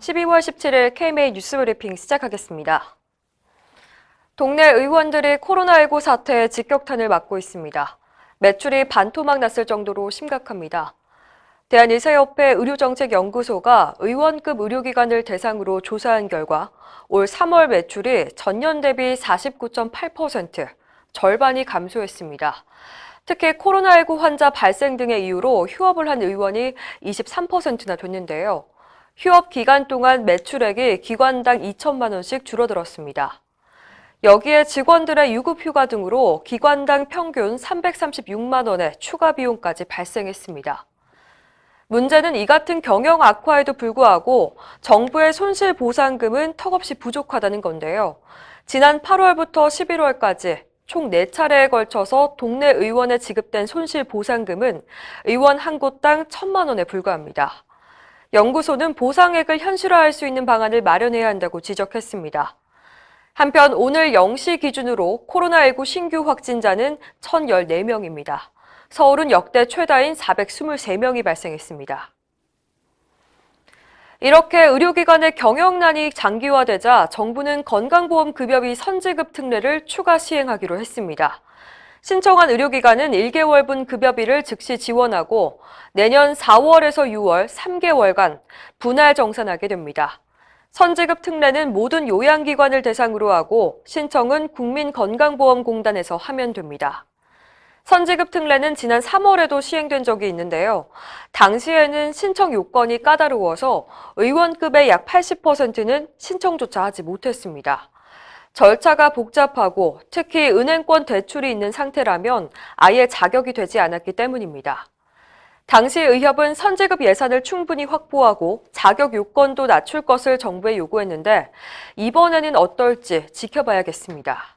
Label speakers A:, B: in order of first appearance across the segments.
A: 12월 17일 KMA 뉴스브리핑 시작하겠습니다. 동네 의원들이 코로나19 사태에 직격탄을 맞고 있습니다. 매출이 반토막 났을 정도로 심각합니다. 대한의사협회 의료정책연구소가 의원급 의료기관을 대상으로 조사한 결과 올 3월 매출이 전년 대비 49.8%, 절반이 감소했습니다. 특히 코로나19 환자 발생 등의 이유로 휴업을 한 의원이 23%나 됐는데요. 휴업 기간 동안 매출액이 기관당 2천만 원씩 줄어들었습니다. 여기에 직원들의 유급휴가 등으로 기관당 평균 336만 원의 추가 비용까지 발생했습니다. 문제는 이 같은 경영 악화에도 불구하고 정부의 손실보상금은 턱없이 부족하다는 건데요. 지난 8월부터 11월까지 총 4차례에 걸쳐서 동네 의원에 지급된 손실보상금은 의원 한 곳당 1,000만 원에 불과합니다. 연구소는 보상액을 현실화할 수 있는 방안을 마련해야 한다고 지적했습니다. 한편 오늘 0시 기준으로 코로나19 신규 확진자는 1,014명입니다. 서울은 역대 최다인 423명이 발생했습니다. 이렇게 의료기관의 경영난이 장기화되자 정부는 건강보험급여비 선지급 특례를 추가 시행하기로 했습니다. 신청한 의료기관은 1개월분 급여비를 즉시 지원하고 내년 4월에서 6월 3개월간 분할 정산하게 됩니다. 선지급 특례는 모든 요양기관을 대상으로 하고 신청은 국민건강보험공단에서 하면 됩니다. 선지급 특례는 지난 3월에도 시행된 적이 있는데요. 당시에는 신청 요건이 까다로워서 의원급의 약 80%는 신청조차 하지 못했습니다. 절차가 복잡하고 특히 은행권 대출이 있는 상태라면 아예 자격이 되지 않았기 때문입니다. 당시 의협은 선지급 예산을 충분히 확보하고 자격 요건도 낮출 것을 정부에 요구했는데 이번에는 어떨지 지켜봐야겠습니다.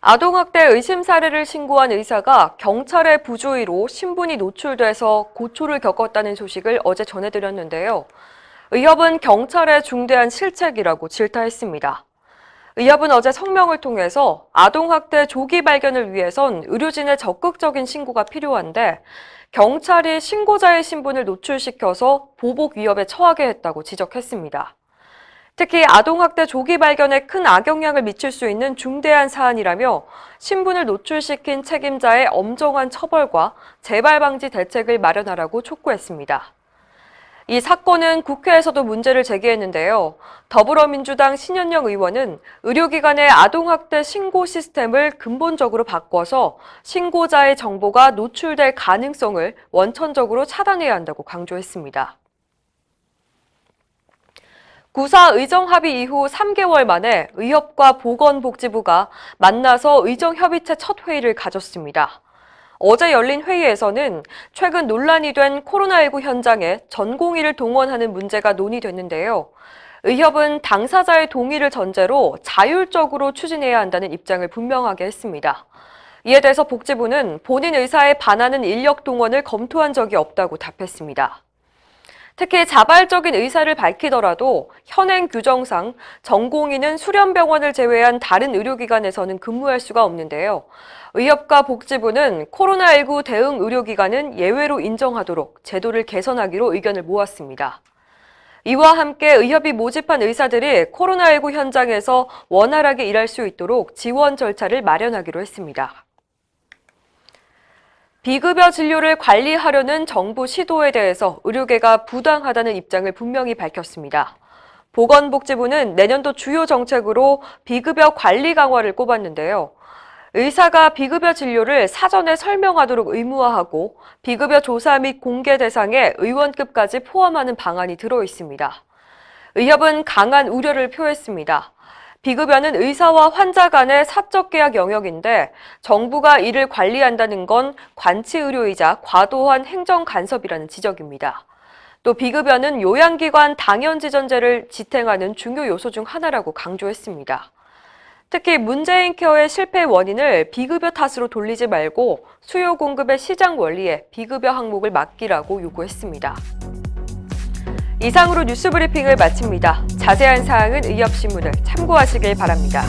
A: 아동학대 의심 사례를 신고한 의사가 경찰의 부주의로 신분이 노출돼서 고초를 겪었다는 소식을 어제 전해드렸는데요. 의협은 경찰의 중대한 실책이라고 질타했습니다. 의협은 어제 성명을 통해서 아동학대 조기 발견을 위해선 의료진의 적극적인 신고가 필요한데 경찰이 신고자의 신분을 노출시켜서 보복 위협에 처하게 했다고 지적했습니다. 특히 아동학대 조기 발견에 큰 악영향을 미칠 수 있는 중대한 사안이라며 신분을 노출시킨 책임자의 엄정한 처벌과 재발 방지 대책을 마련하라고 촉구했습니다. 이 사건은 국회에서도 문제를 제기했는데요. 더불어민주당 신현영 의원은 의료기관의 아동학대 신고 시스템을 근본적으로 바꿔서 신고자의 정보가 노출될 가능성을 원천적으로 차단해야 한다고 강조했습니다. 구사 의정 합의 이후 3개월 만에 의협과 보건복지부가 만나서 의정협의체 첫 회의를 가졌습니다. 어제 열린 회의에서는 최근 논란이 된 코로나19 현장에 전공의를 동원하는 문제가 논의됐는데요. 의협은 당사자의 동의를 전제로 자율적으로 추진해야 한다는 입장을 분명하게 했습니다. 이에 대해서 복지부는 본인 의사에 반하는 인력 동원을 검토한 적이 없다고 답했습니다. 특히 자발적인 의사를 밝히더라도 현행 규정상 전공의는 수련병원을 제외한 다른 의료기관에서는 근무할 수가 없는데요. 의협과 복지부는 코로나19 대응 의료기관은 예외로 인정하도록 제도를 개선하기로 의견을 모았습니다. 이와 함께 의협이 모집한 의사들이 코로나19 현장에서 원활하게 일할 수 있도록 지원 절차를 마련하기로 했습니다. 비급여 진료를 관리하려는 정부 시도에 대해서 의료계가 부당하다는 입장을 분명히 밝혔습니다. 보건복지부는 내년도 주요 정책으로 비급여 관리 강화를 꼽았는데요. 의사가 비급여 진료를 사전에 설명하도록 의무화하고 비급여 조사 및 공개 대상에 의원급까지 포함하는 방안이 들어 있습니다. 의협은 강한 우려를 표했습니다. 비급여는 의사와 환자 간의 사적 계약 영역인데 정부가 이를 관리한다는 건 관치의료이자 과도한 행정 간섭이라는 지적입니다. 또 비급여는 요양기관 당연지전제를 지탱하는 중요 요소 중 하나라고 강조했습니다. 특히 문재인 케어의 실패 원인을 비급여 탓으로 돌리지 말고 수요 공급의 시장 원리에 비급여 항목을 맡기라고 요구했습니다. 이상으로 뉴스브리핑을 마칩니다. 자세한 사항은 의협신문을 참고하시길 바랍니다.